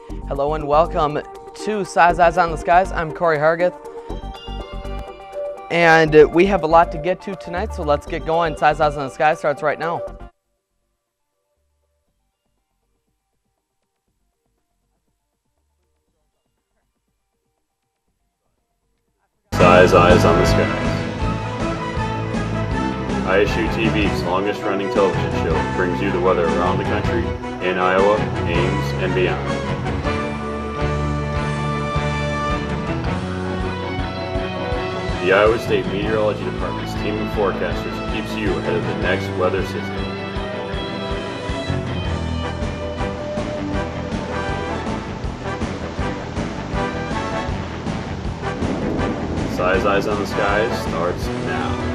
Hello and welcome to Size Eyes on the Skies. I'm Corey Hargarth, and we have a lot to get to tonight, so let's get going. Size Eyes on the Skies starts right now. Size Eyes on the Skies. ISU TV's longest running television show brings you the weather around the country, in Iowa, Ames, and beyond. The Iowa State Meteorology Department's team of forecasters keeps you ahead of the next weather system. Size Eyes on the Skies starts now.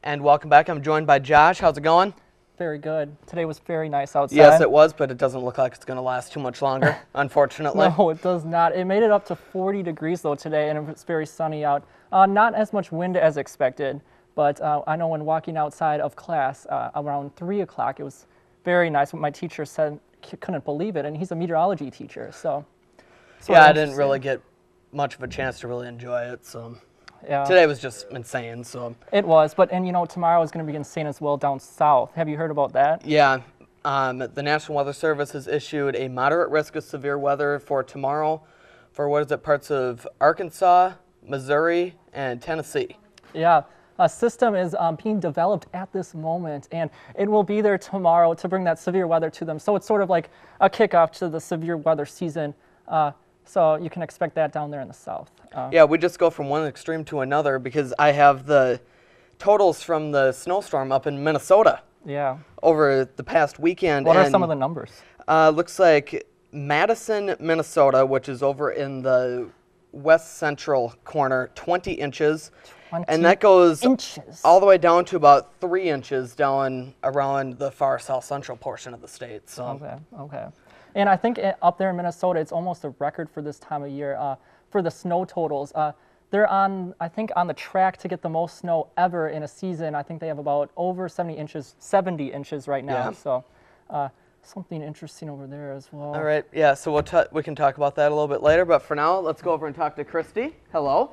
And welcome back. I'm joined by Josh. How's it going? Very good. Today was very nice outside. Yes, it was, but it doesn't look like it's going to last too much longer, unfortunately. No, it does not. It made it up to 40 degrees, though, today, and it's very sunny out. Not as much wind as expected, but I know when walking outside of class around 3 o'clock, it was very nice. What my teacher said, couldn't believe it, and he's a meteorology teacher, so. Yeah, I didn't really get much of a chance to really enjoy it, so. Yeah. Today was just insane, so. It was, but, and you know, tomorrow is going to be insane as well down south. Have you heard about that? Yeah, the National Weather Service has issued a moderate risk of severe weather for tomorrow for, what is it, parts of Arkansas, Missouri, and Tennessee. Yeah. A system is being developed at this moment, and it will be there tomorrow to bring that severe weather to them. So it's sort of like a kickoff to the severe weather season. So you can expect that down there in the south. Yeah, we just go from one extreme to another because I have the totals from the snowstorm up in Minnesota. Yeah. Over the past weekend. What are some of the numbers? Looks like Madison, Minnesota, which is over in the west central corner, 20 inches. 20 and that goes inches. all the way down to about 3 inches down around the far south central portion of the state. So. Okay, okay. And I think up there in Minnesota, it's almost a record for this time of year for the snow totals. They're on, I think, on the track to get the most snow ever in a season. I think they have about over 70 inches right now. Yeah. So something interesting over there as well. All right, yeah, so we can talk about that a little bit later. But for now, let's go over and talk to Kristy. Hello.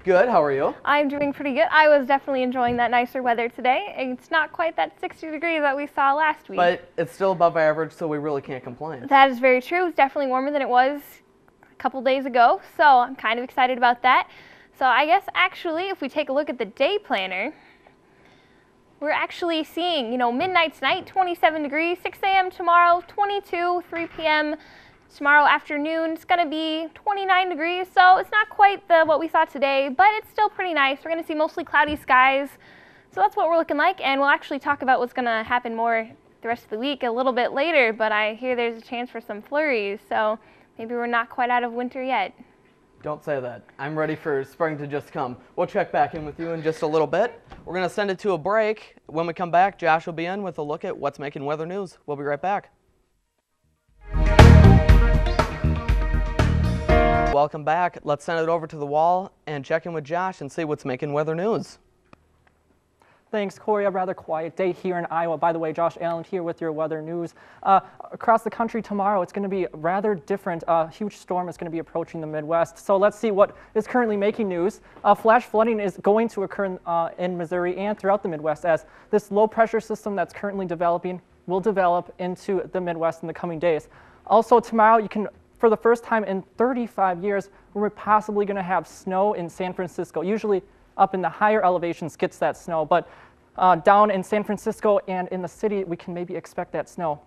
Good, how are you? I'm doing pretty good. I was definitely enjoying that nicer weather today. It's not quite that 60 degrees that we saw last week. But it's still above average, so we really can't complain. That is very true. It's definitely warmer than it was a couple days ago, so I'm kind of excited about that. So I guess actually, if we take a look at the day planner, we're actually seeing, you know, midnight tonight, 27 degrees, 6 a.m. tomorrow, 22, 3 p.m. Tomorrow afternoon, it's going to be 29 degrees, so it's not quite what we saw today, but it's still pretty nice. We're going to see mostly cloudy skies, so that's what we're looking like, and we'll actually talk about what's going to happen more the rest of the week a little bit later, but I hear there's a chance for some flurries, so maybe we're not quite out of winter yet. Don't say that. I'm ready for spring to just come. We'll check back in with you in just a little bit. We're going to send it to a break. When we come back, Josh will be in with a look at what's making weather news. We'll be right back. Welcome back. Let's send it over to the wall and check in with Josh and see what's making weather news. Thanks, Corey. A rather quiet day here in Iowa. By the way, Josh Alland here with your weather news. Across the country tomorrow, it's going to be rather different. A huge storm is going to be approaching the Midwest. So let's see what is currently making news. Flash flooding is going to occur in Missouri and throughout the Midwest as this low pressure system that's currently developing will develop into the Midwest in the coming days. Also tomorrow, you can, for the first time in 35 years, we're possibly going to have snow in San Francisco. Usually up in the higher elevations gets that snow, but down in San Francisco and in the city, we can maybe expect that snow.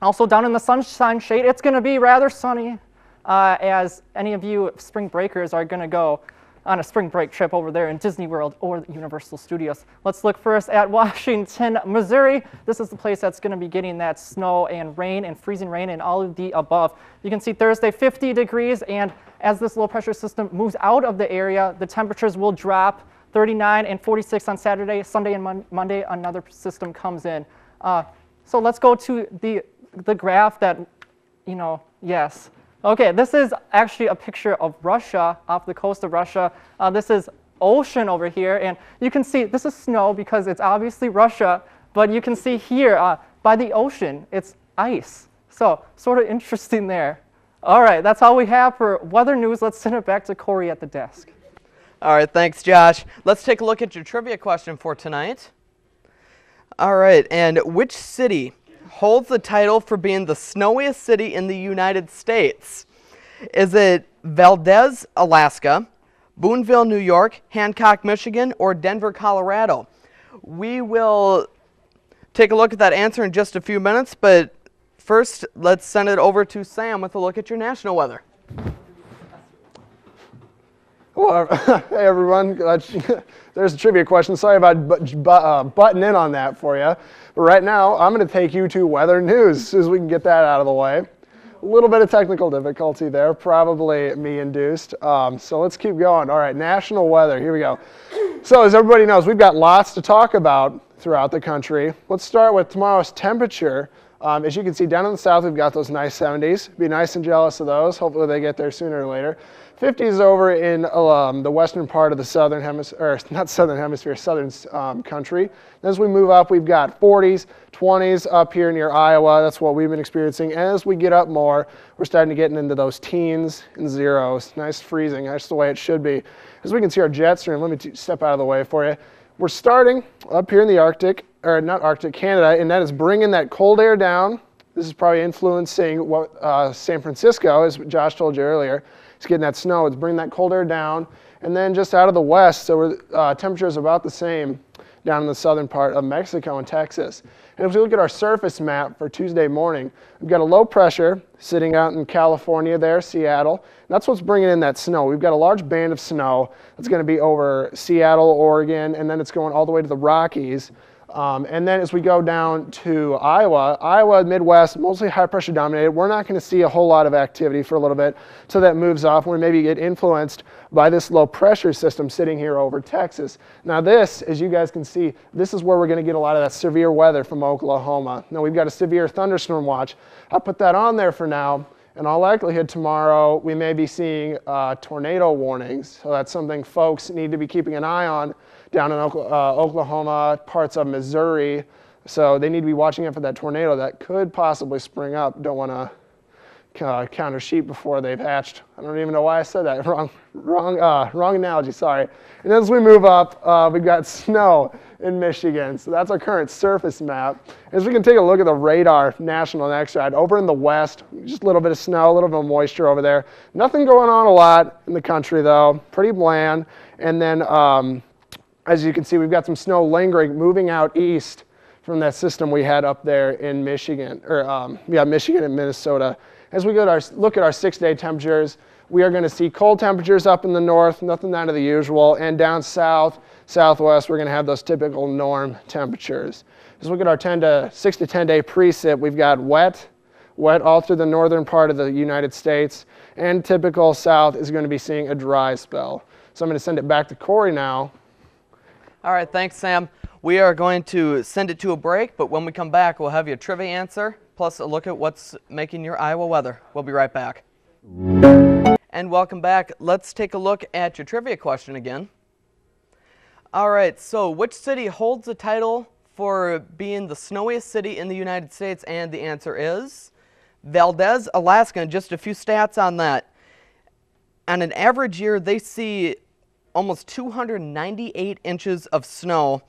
Also down in the sunshine shade, it's going to be rather sunny as any of you spring breakers are going to go on a spring break trip over there in Disney World or Universal Studios. Let's look first at Washington, Missouri. This is the place that's going to be getting that snow and rain and freezing rain and all of the above. You can see Thursday 50 degrees, and as this low pressure system moves out of the area, the temperatures will drop 39 and 46 on Saturday. Sunday and Monday, another system comes in. So let's go to the graph that, you know, yes. Okay, this is actually a picture of Russia, off the coast of Russia. This is ocean over here, and you can see this is snow because it's obviously Russia, but you can see here by the ocean, it's ice. So sort of interesting there. All right, that's all we have for weather news. Let's send it back to Corey at the desk. All right, thanks, Josh. Let's take a look at your trivia question for tonight. All right, and which city holds the title for being the snowiest city in the United States? Is it Valdez, Alaska, Boonville, New York, Hancock, Michigan, or Denver, Colorado? We will take a look at that answer in just a few minutes, but first, let's send it over to Sam with a look at your national weather. Hello, hey everyone. There's a trivia question. Sorry about butting in on that for you. But right now, I'm going to take you to weather news as soon as we can get that out of the way. A little bit of technical difficulty there, probably me induced. So let's keep going. All right, national weather. Here we go. So as everybody knows, we've got lots to talk about throughout the country. Let's start with tomorrow's temperature. As you can see down in the south, we've got those nice 70s. Be nice and jealous of those. Hopefully they get there sooner or later. 50s over in the western part of the southern hemisphere, or not southern hemisphere, southern country. As we move up, we've got 40s, 20s up here near Iowa. That's what we've been experiencing. As we get up more, we're starting to get into those teens and zeros. Nice freezing. That's the way it should be. As we can see our jet stream, let me step out of the way for you. We're starting up here in the Arctic, or not Arctic, Canada, and that is bringing that cold air down. This is probably influencing what San Francisco, as Josh told you earlier. It's getting that snow. It's bringing that cold air down. And then just out of the west, so we're, temperature is about the same down in the southern part of Mexico and Texas. And if we look at our surface map for Tuesday morning, we've got a low pressure sitting out in California there, Seattle. And that's what's bringing in that snow. We've got a large band of snow that's going to be over Seattle, Oregon, and then it's going all the way to the Rockies. And then as we go down to Iowa, Midwest, mostly high pressure dominated. We're not going to see a whole lot of activity for a little bit till that moves off. We maybe get influenced by this low pressure system sitting here over Texas. Now this, as you guys can see, this is where we're going to get a lot of that severe weather from Oklahoma. Now we've got a severe thunderstorm watch. I'll put that on there for now. In all likelihood tomorrow, we may be seeing tornado warnings. So that's something folks need to be keeping an eye on down in Oklahoma, parts of Missouri. So they need to be watching out for that tornado that could possibly spring up. Don't want to counter sheep before they've hatched. I don't even know why I said that. Wrong analogy, sorry. And as we move up, we've got snow in Michigan. So that's our current surface map. As we can take a look at the radar national next ride, over in the west, just a little bit of snow, a little bit of moisture over there. Nothing going on a lot in the country though, pretty bland. And then as you can see, we've got some snow lingering, moving out east from that system we had up there in Michigan, or Michigan and Minnesota. As we go to look at our 6-day temperatures, we are going to see cold temperatures up in the north, nothing out of the usual, and down south, southwest, we're going to have those typical norm temperatures. As we look at our 6 to 10 day precip, we've got wet all through the northern part of the United States, and typical south is going to be seeing a dry spell. So I'm going to send it back to Corey now. All right, thanks, Sam. We are going to send it to a break, but when we come back, we'll have your trivia answer, plus a look at what's making your Iowa weather. We'll be right back. And welcome back. Let's take a look at your trivia question again. All right, so which city holds the title for being the snowiest city in the United States? And the answer is Valdez, Alaska. And just a few stats on that. On an average year, they see almost 298 inches of snow,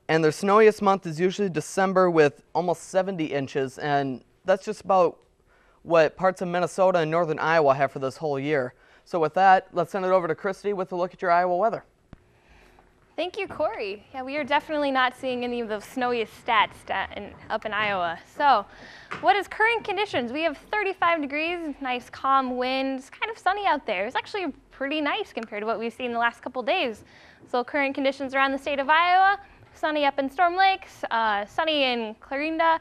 and their snowiest month is usually December with almost 70 inches, and that's just about what parts of Minnesota and northern Iowa have for this whole year. So with that, let's send it over to Kristy with a look at your Iowa weather. Thank you, Corey. Yeah, we are definitely not seeing any of the snowiest stats up in Iowa. So, what is current conditions? We have 35 degrees, nice calm winds, kind of sunny out there. It's actually pretty nice compared to what we've seen the last couple days. So current conditions around the state of Iowa, sunny up in Storm Lakes, sunny in Clarinda,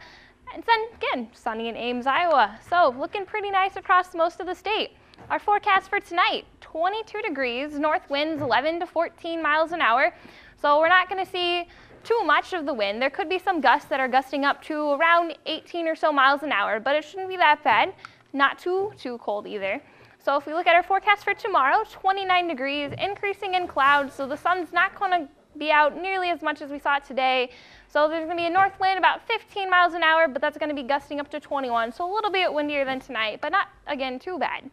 and then again, sunny in Ames, Iowa. So looking pretty nice across most of the state. Our forecast for tonight, 22 degrees, north winds 11 to 14 miles an hour. So we're not going to see too much of the wind. There could be some gusts that are gusting up to around 18 or so miles an hour, but it shouldn't be that bad. Not too cold either. So if we look at our forecast for tomorrow, 29 degrees, increasing in clouds, so the sun's not going to be out nearly as much as we saw it today. So there's going to be a north wind about 15 miles an hour, but that's going to be gusting up to 21, so a little bit windier than tonight, but not, again, too bad.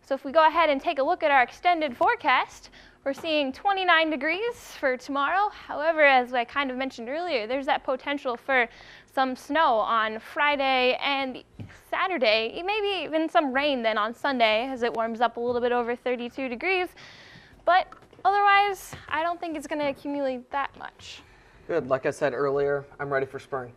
So if we go ahead and take a look at our extended forecast, we're seeing 29 degrees for tomorrow. However, as I kind of mentioned earlier, there's that potential for some snow on Friday and Saturday, maybe even some rain then on Sunday as it warms up a little bit over 32 degrees. But otherwise, I don't think it's going to accumulate that much. Good. Like I said earlier, I'm ready for spring.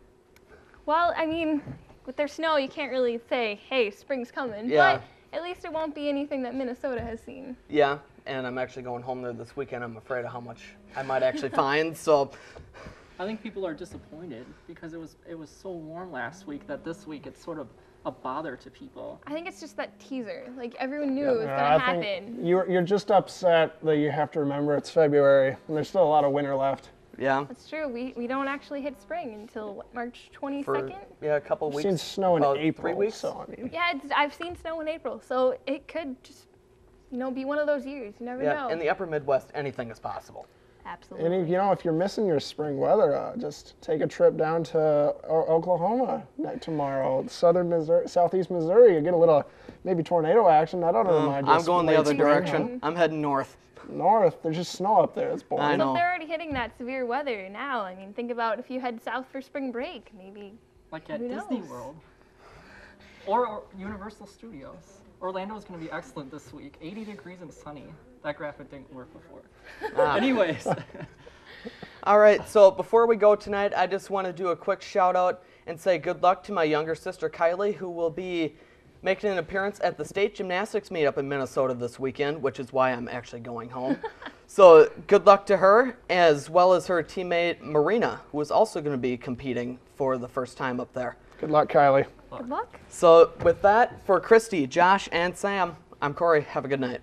Well, I mean, with their snow, you can't really say, hey, spring's coming. Yeah. But at least it won't be anything that Minnesota has seen. Yeah, and I'm actually going home there this weekend. I'm afraid of how much I might actually find. So I think people are disappointed because it was so warm last week that this week it's sort of a bother to people. I think it's just that teaser. Like, everyone knew it was going to happen. You're just upset that you have to remember it's February and there's still a lot of winter left. yeah, That's true. We don't actually hit spring until, what, March 22nd? for a couple of I've weeks. seen snow in about April. 3 weeks. So, I mean, Yeah, I've seen snow in April, so it could just, be one of those years. You never Yeah, know. in the upper Midwest, anything is possible. Absolutely. and if you're missing your spring weather, just take a trip down to Oklahoma tomorrow, southeast Missouri. You get a little maybe tornado action. That ought to remind you. I'm going the late other spring, direction. I'm heading north. North, there's just snow up there. It's boring. I So know. if they're already hitting that severe weather now, I mean, think about if you head south for spring break, maybe. Like at Who Disney knows? World or Universal Studios. Orlando is going to be excellent this week. 80 degrees and sunny. That graphic didn't work before. Anyways. All right, so before we go tonight, I just want to do a quick shout out and say good luck to my younger sister Kylie, who will be making an appearance at the state gymnastics meet up in Minnesota this weekend, which is why I'm actually going home. So good luck to her, as well as her teammate Marina, who is also going to be competing for the first time up there. Good luck, Kylie. Good luck. So with that, for Kristy, Josh, and Sam, I'm Corey. Have a good night.